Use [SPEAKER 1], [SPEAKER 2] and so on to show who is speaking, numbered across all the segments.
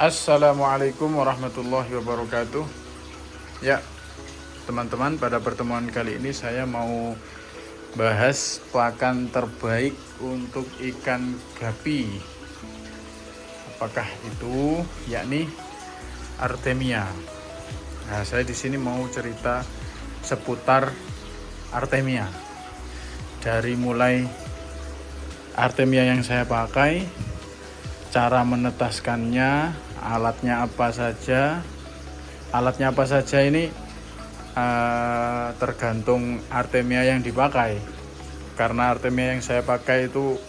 [SPEAKER 1] Assalamualaikum warahmatullahi wabarakatuh. Ya, teman-teman, pada pertemuan kali ini saya mau bahas pakan terbaik untuk ikan gapi. Apakah itu? Yakni Artemia. Nah, saya di sini mau cerita seputar Artemia. Dari mulai Artemia yang saya pakai, cara menetaskannya, alatnya apa saja. Alatnya apa saja ini tergantung Artemia yang dipakai. Karena Artemia yang saya pakai itu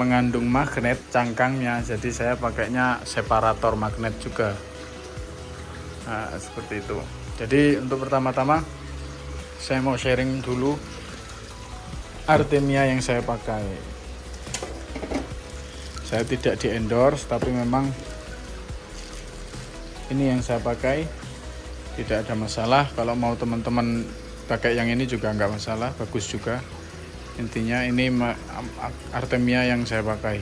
[SPEAKER 1] mengandung magnet cangkangnya, jadi saya pakainya separator magnet juga. Nah, seperti itu. Jadi untuk pertama-tama saya mau sharing dulu Artemia yang saya pakai. Saya tidak di endorse, tapi memang ini yang saya pakai, tidak ada masalah. Kalau mau teman-teman pakai yang ini juga nggak masalah, bagus juga. Intinya ini Artemia yang saya pakai.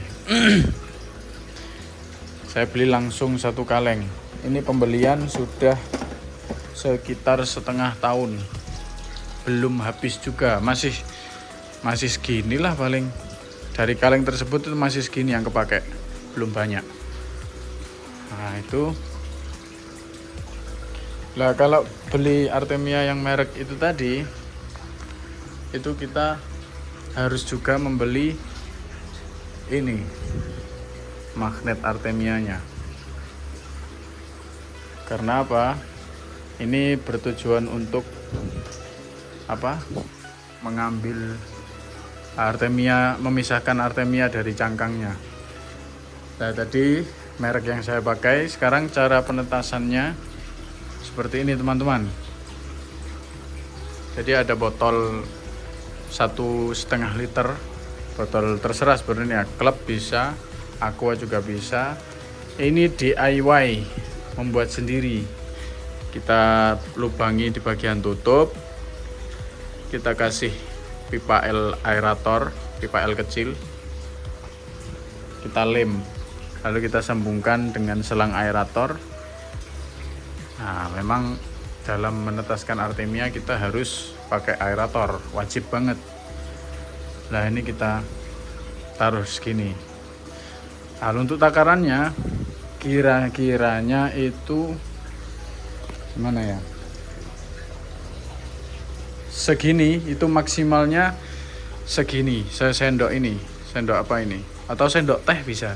[SPEAKER 1] Saya beli langsung 1 kaleng. Ini pembelian sudah sekitar setengah tahun, belum habis juga, masih segini lah paling. Dari kaleng tersebut itu masih segini yang kepake, belum banyak. Nah itu. Nah kalau beli Artemia yang merek itu tadi, itu kita harus juga membeli ini magnet Artemianya. Karena apa? Ini bertujuan untuk mengambil Artemia, memisahkan Artemia dari cangkangnya. Nah tadi merek yang saya pakai. Sekarang cara penetasannya seperti ini teman-teman. Jadi ada botol 1,5 liter, botol terserah sebenarnya, klub bisa, aqua juga bisa. Ini DIY, membuat sendiri. Kita lubangi di bagian tutup, kita kasih pipa L aerator, pipa L kecil, kita lem, lalu kita sambungkan dengan selang aerator. Nah memang dalam menetaskan Artemia kita harus pakai aerator, wajib banget. Nah ini kita taruh segini. Nah untuk takarannya kira-kiranya itu gimana ya, segini, itu maksimalnya segini. Saya sendok ini, sendok apa ini, atau sendok teh bisa,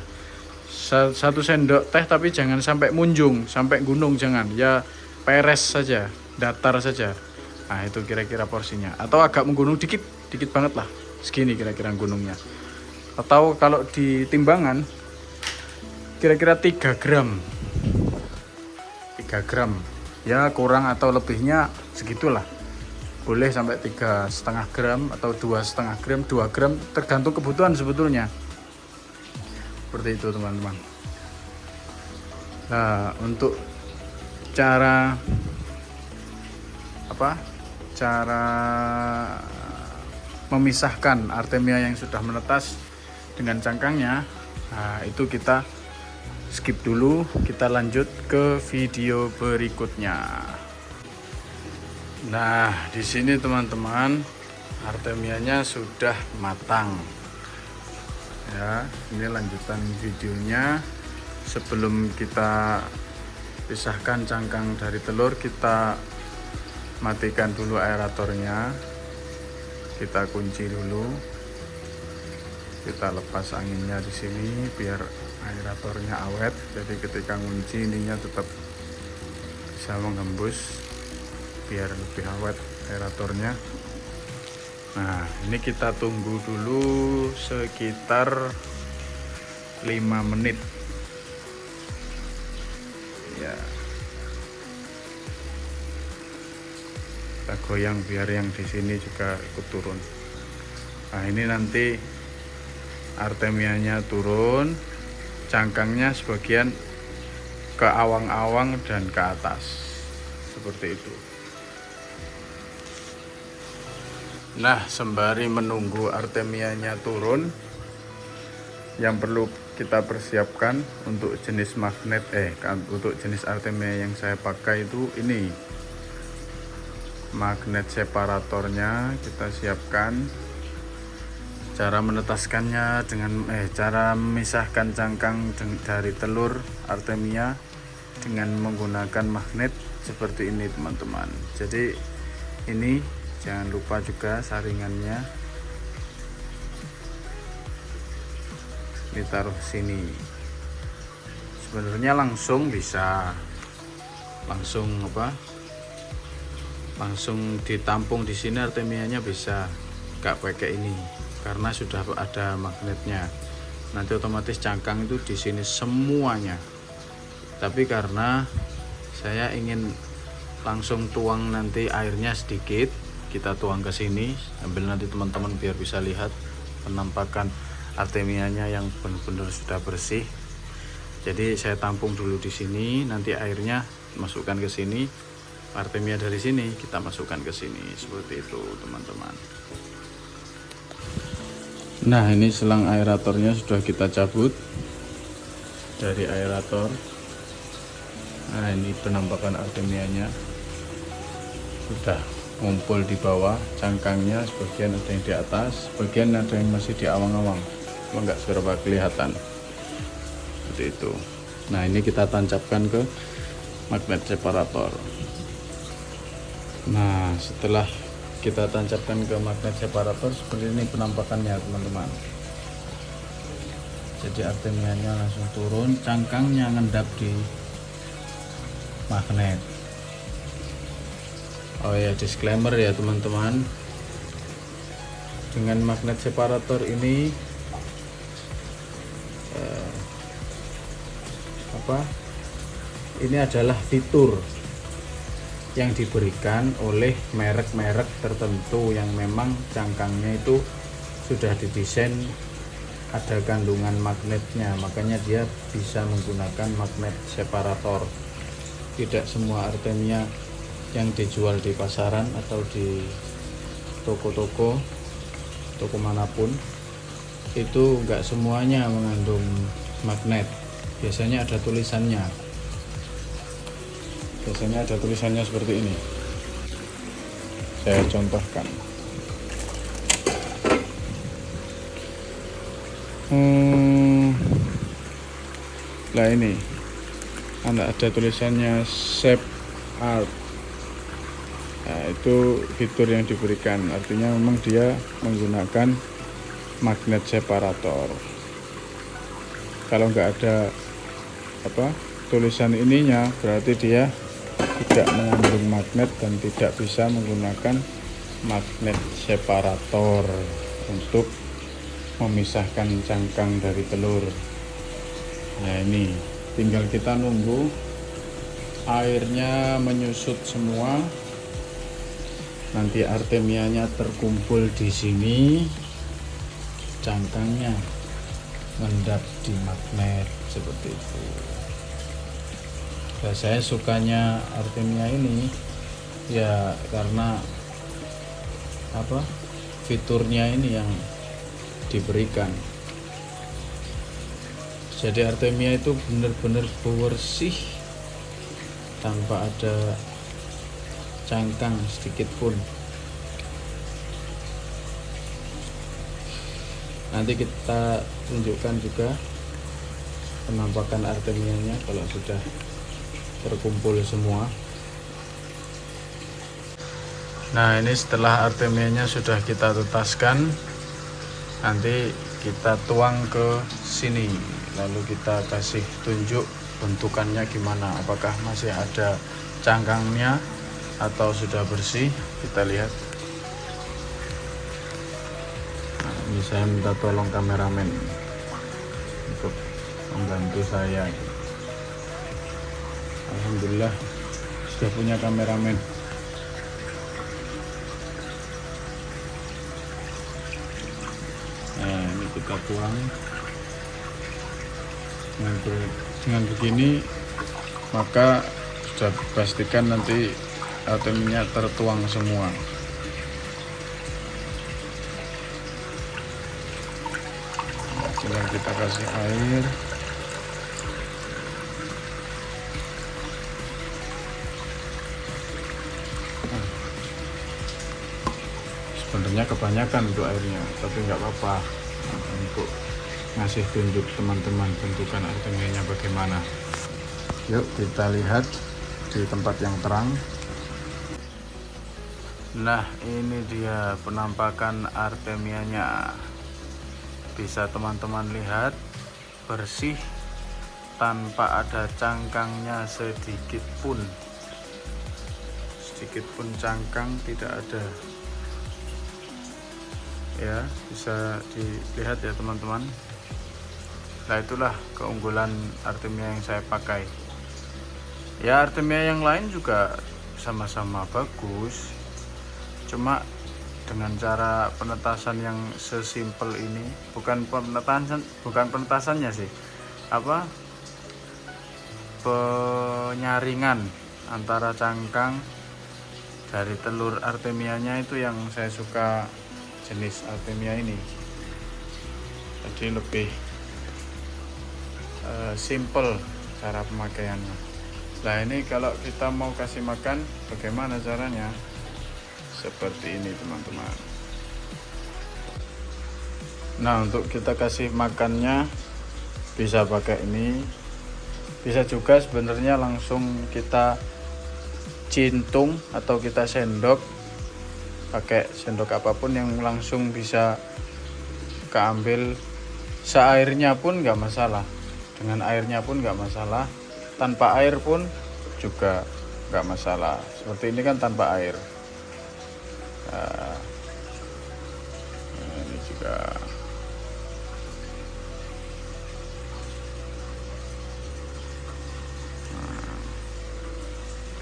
[SPEAKER 1] 1 sendok teh, tapi jangan sampai munjung, sampai gunung jangan, ya peres saja, datar saja. Nah itu kira-kira porsinya, atau agak menggunung dikit banget lah, segini kira-kira gunungnya. Atau kalau di timbangan kira-kira 3 gram, ya kurang atau lebihnya segitulah. Boleh sampai 3,5 gram atau 2,5 gram, 2 gram, tergantung kebutuhan sebetulnya. Seperti itu teman-teman. Nah untuk cara memisahkan Artemia yang sudah menetas dengan cangkangnya, nah itu kita skip dulu, kita lanjut ke video berikutnya. Nah di sini teman-teman, Artemianya sudah matang. Ya, ini lanjutan videonya. Sebelum kita pisahkan cangkang dari telur, kita matikan dulu aeratornya, kita kunci dulu, kita lepas anginnya di sini biar aeratornya awet. Jadi ketika kunci ininya tetap bisa menghembus, biar lebih awet aeratornya. Nah ini kita tunggu dulu sekitar 5 menit ya. Kita goyang biar yang di sini juga ikut turun. Nah ini nanti Artemianya turun, cangkangnya sebagian ke awang-awang dan ke atas, seperti itu. Nah sembari menunggu Artemianya turun, yang perlu kita persiapkan untuk jenis magnet untuk jenis Artemia yang saya pakai itu ini magnet separatornya. Kita siapkan cara menetaskannya dengan cara memisahkan cangkang dari telur Artemia dengan menggunakan magnet seperti ini teman-teman. Jadi ini jangan lupa juga saringannya ditaruh sini. Sebenarnya langsung bisa langsung ditampung di sini Artemianya, bisa gak pakai ini karena sudah ada magnetnya. Nanti otomatis cangkang itu di sini semuanya. Tapi karena saya ingin langsung tuang nanti airnya sedikit, kita tuang ke sini ambil nanti teman-teman biar bisa lihat penampakan Artemianya yang benar-benar sudah bersih. Jadi saya tampung dulu di sini, nanti airnya masukkan ke sini, Artemia dari sini kita masukkan ke sini, seperti itu teman-teman. Nah, ini selang aeratornya sudah kita cabut dari aerator. Nah, ini penampakan Artemianya sudah ngumpul di bawah, cangkangnya sebagian ada yang di atas, sebagian ada yang masih di awang-awang, enggak seberapa kelihatan, seperti itu. Nah, ini kita tancapkan ke magnet separator. Nah, setelah kita tancapkan ke magnet separator seperti ini penampakannya teman-teman. Jadi Artemianya langsung turun, cangkangnya ngendap di magnet. Oh ya, disclaimer ya teman-teman, dengan magnet separator ini ini adalah fitur yang diberikan oleh merek-merek tertentu yang memang cangkangnya itu sudah didesain ada kandungan magnetnya, makanya dia bisa menggunakan magnet separator. Tidak semua Artemia yang dijual di pasaran atau di toko-toko manapun itu enggak semuanya mengandung magnet. Biasanya ada tulisannya. Seperti ini. Saya contohkan. Nah, ini ada tulisannya Shape Art. Nah, itu fitur yang diberikan, artinya memang dia menggunakan magnet separator. Kalau nggak ada tulisan ininya, berarti dia tidak mengandung magnet dan tidak bisa menggunakan magnet separator untuk memisahkan cangkang dari telur. Nah, ini tinggal kita nunggu airnya menyusut semua, nanti Artemianya terkumpul di sini, cangkangnya mengendap di magnet seperti itu. Nah, saya sukanya Artemia ini ya karena fiturnya ini yang diberikan. Jadi Artemia itu benar-benar bersih tanpa ada cangkang sedikit pun. Nanti kita tunjukkan juga penampakan Artemianya kalau sudah terkumpul semua. Nah, ini setelah Artemianya sudah kita tetaskan, nanti kita tuang ke sini, lalu kita kasih tunjuk bentukannya gimana, apakah masih ada cangkangnya atau sudah bersih. Kita lihat. Nah, ini saya minta tolong kameramen untuk membantu saya. Alhamdulillah sudah punya kameramen. Nah, ini kita tuang dengan begini, maka sudah pastikan nanti Artemianya tertuang semua. Tinggal kita kita kasih air. Sebenarnya kebanyakan untuk airnya, tapi nggak apa-apa. Untuk ngasih tunjuk teman-teman bentukan artemianya bagaimana. Yuk kita lihat di tempat yang terang. Nah, ini dia penampakan artemianya. Bisa teman-teman lihat, bersih tanpa ada cangkangnya sedikit pun cangkang tidak ada ya, bisa dilihat ya teman-teman. Nah, itulah keunggulan artemia yang saya pakai. Ya, artemia yang lain juga sama-sama bagus, cuma dengan cara penetasan yang sesimpel ini, bukan penetasannya sih, penyaringan antara cangkang dari telur artemianya itu yang saya suka jenis artemia ini. Jadi lebih simple cara pemakaiannya. Nah, ini kalau kita mau kasih makan bagaimana caranya? Seperti ini teman-teman. Nah, untuk kita kasih makannya bisa pakai ini, bisa juga sebenarnya langsung kita cintung atau kita sendok, pakai sendok apapun yang langsung bisa keambil. Seairnya pun nggak masalah, dengan airnya pun nggak masalah, tanpa air pun juga nggak masalah. Seperti ini kan tanpa air. Nah, ini juga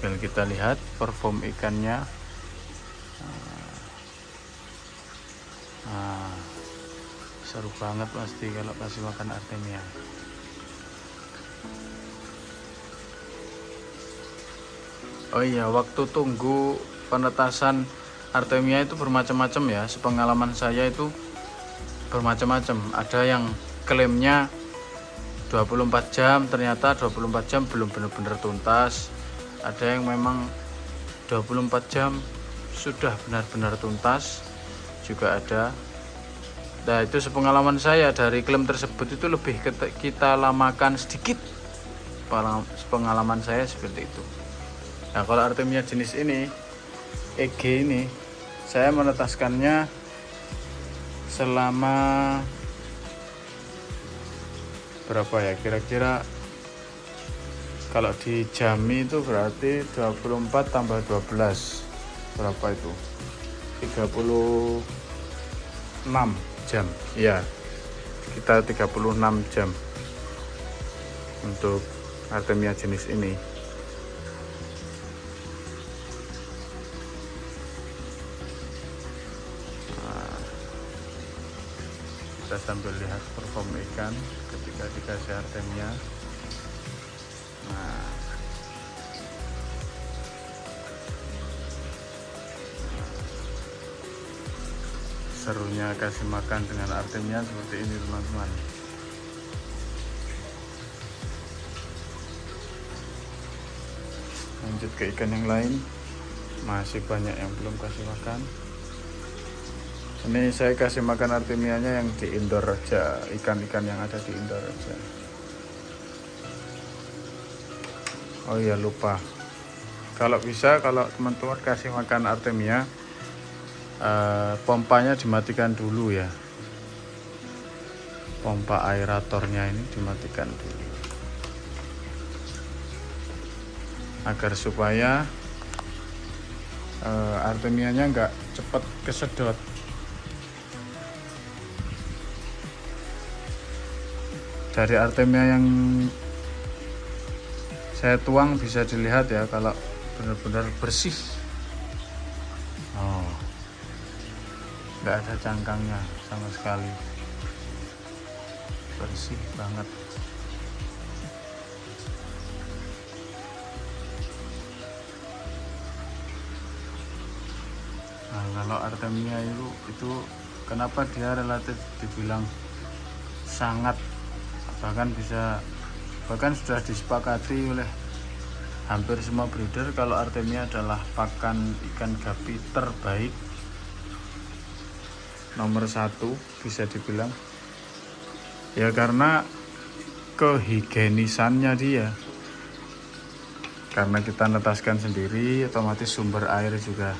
[SPEAKER 1] tinggal kita lihat perform ikannya. Seru banget pasti kalau kasih makan artemia. Oh iya, waktu tunggu penetasan artemia itu bermacam-macam ya. Sepengalaman saya itu bermacam-macam. Ada yang klaimnya 24 jam, ternyata 24 jam belum benar-benar tuntas. Ada yang memang 24 jam sudah benar-benar tuntas juga ada. Nah, itu sepengalaman saya dari klaim tersebut itu lebih kita lamakan sedikit. Sepengalaman saya seperti itu. Nah, kalau artemia jenis ini, EG ini, saya menetaskannya selama berapa ya, kira-kira kalau di jami itu berarti 24 tambah 12 berapa itu, 36 jam ya, kita 36 jam untuk artemia jenis ini. Kita sambil lihat perform ikan ketika dikasih artemia. Nah, serunya kasih makan dengan artemia seperti ini teman-teman. Lanjut ke ikan yang lain, masih banyak yang belum kasih makan. Ini saya kasih makan artemianya yang di indoor aja, ikan-ikan yang ada di indoor aja. Oh iya, lupa, kalau bisa, kalau teman-teman kasih makan artemia, pompanya dimatikan dulu ya, pompa aeratornya ini dimatikan dulu, agar supaya artemianya nggak cepat kesedot. Dari artemia yang saya tuang bisa dilihat ya, kalau benar-benar bersih, nggak ada cangkangnya sama sekali, bersih banget. Nah, kalau artemia itu kenapa dia relatif dibilang sangat bahkan sudah disepakati oleh hampir semua breeder kalau Artemia adalah pakan ikan gapi terbaik nomor 1 bisa dibilang ya, karena kehigienisannya dia. Karena kita netaskan sendiri, otomatis sumber air juga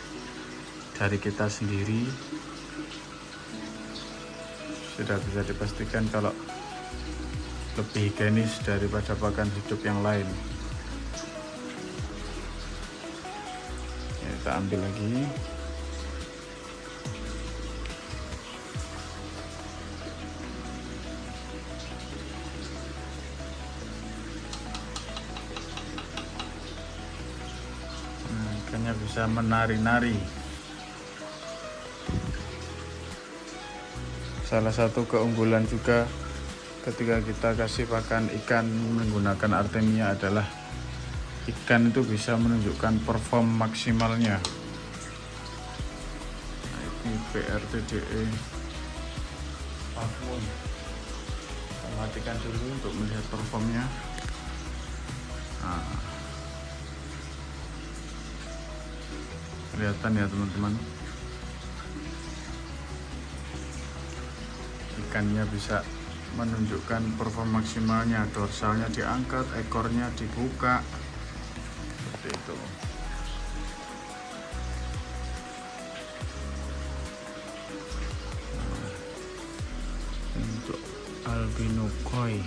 [SPEAKER 1] dari kita sendiri. Sudah bisa dipastikan kalau lebih higienis daripada pakan hidup yang lain. Ya, kita ambil lagi. Ikannya bisa menari-nari. Salah satu keunggulan juga ketika kita kasih pakan ikan menggunakan Artemia adalah ikan itu bisa menunjukkan perform maksimalnya. Nah, ini PRTDE Pavun. Kita matikan dulu untuk melihat performnya. Nah, kelihatan ya teman-teman, ikannya bisa menunjukkan perform maksimalnya, dorsalnya diangkat, ekornya dibuka seperti itu. Nah, untuk albino koi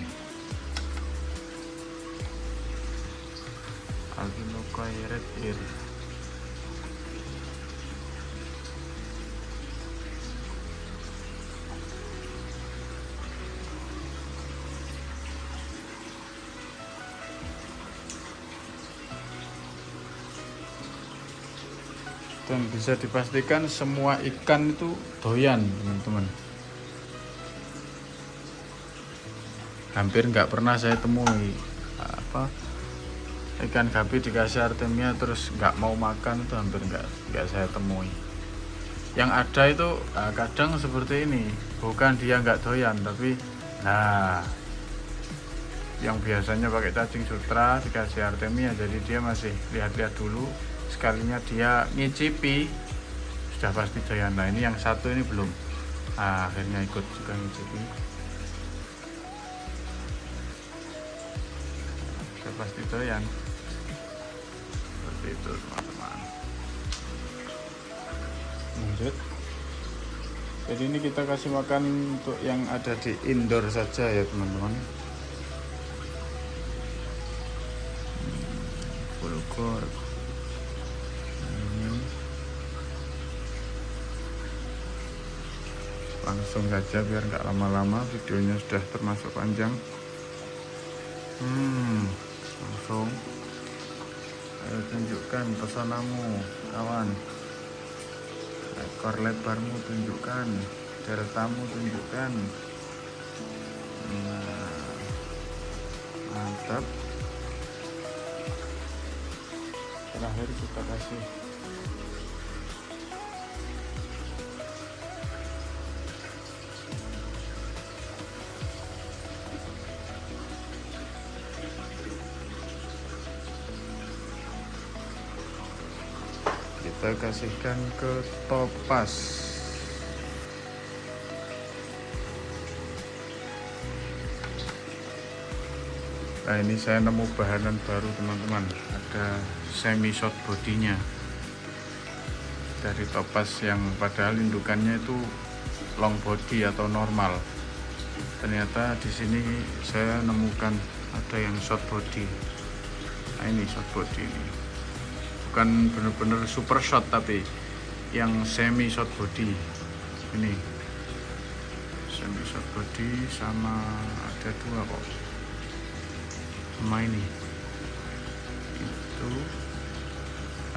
[SPEAKER 1] red ear, dan bisa dipastikan semua ikan itu doyan teman-teman. Hampir nggak pernah saya temui ikan gapi dikasih Artemia terus nggak mau makan, itu hampir nggak saya temui. Yang ada itu kadang seperti ini, bukan dia nggak doyan, tapi yang biasanya pakai cacing sutra dikasih Artemia, jadi dia masih lihat-lihat dulu. Sekalinya dia ngicipi sudah pasti doyan. Nah, ini yang satu ini belum, akhirnya ikut juga ngicipi, sudah pasti doyan. Seperti itu teman-teman. Lanjut. Jadi ini kita kasih makan untuk yang ada di indoor saja ya teman-teman. Fulgur. Langsung saja biar nggak lama-lama, videonya sudah termasuk panjang. Langsung ayo tunjukkan pesonamu kawan, ekor lebarmu tunjukkan, deltamu tunjukkan. Nah, mantap. Terakhir kita kasih kita kasihkan ke topas. Nah, ini saya nemu bahanan baru teman-teman, ada semi short bodinya dari topas yang padahal indukannya itu long body atau normal. Ternyata di sini saya nemukan ada yang short body. Nah, ini short body ini. Bukan bener-bener super short, tapi yang semi short body. Ini semi short body sama ada dua kok, sama ini itu.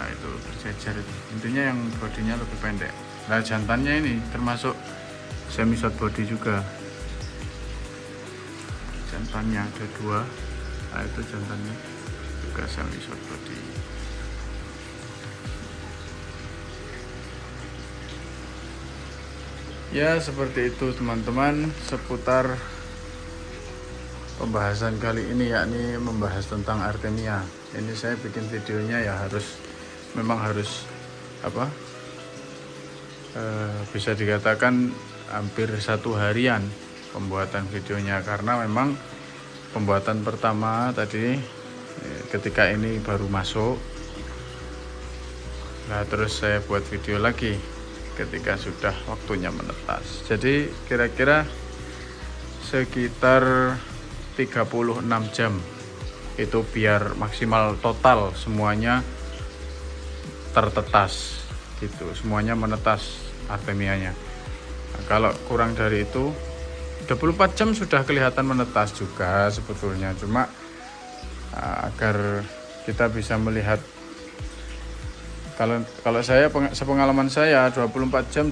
[SPEAKER 1] Nah, itu berjajar itu. Intinya yang bodinya lebih pendek. Nah, jantannya ini termasuk semi short body juga. Jantannya ada dua. Nah, itu jantannya juga semi short body. Ya, seperti itu teman-teman seputar pembahasan kali ini, yakni membahas tentang artemia. Ini saya bikin videonya ya memang harus apa? Bisa dikatakan hampir 1 harian pembuatan videonya, karena memang pembuatan pertama tadi ketika ini baru masuk. Nah, terus saya buat video lagi ketika sudah waktunya menetas. Jadi kira-kira sekitar 36 jam itu biar maksimal total semuanya tertetas gitu, semuanya menetas artemianya. Nah, kalau kurang dari itu 24 jam sudah kelihatan menetas juga sebetulnya, cuma agar kita bisa melihat, kalau saya sepengalaman saya 24 jam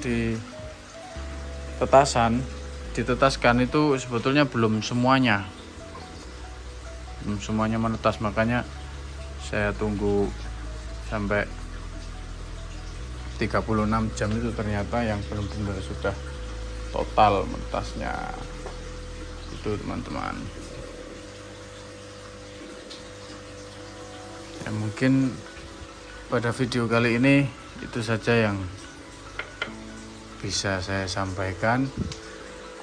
[SPEAKER 1] ditetaskan itu sebetulnya belum semuanya menetas, makanya saya tunggu sampai 36 jam itu ternyata yang benar-benar sudah total menetasnya. Itu teman-teman ya, mungkin pada video kali ini itu saja yang bisa saya sampaikan.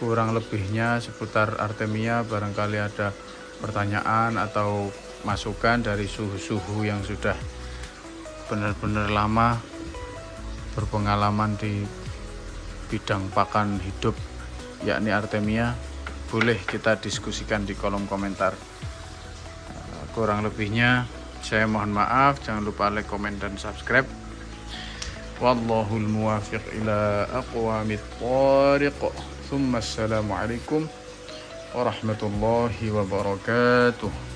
[SPEAKER 1] Kurang lebihnya seputar artemia, barangkali ada pertanyaan atau masukan dari suhu-suhu yang sudah benar-benar lama berpengalaman di bidang pakan hidup yakni artemia, boleh kita diskusikan di kolom komentar. Kurang lebihnya saya mohon maaf, jangan lupa like, komen, dan subscribe. Wallahul muwafiq ila aqwamit thariq. Assalamualaikum warahmatullahi wabarakatuh.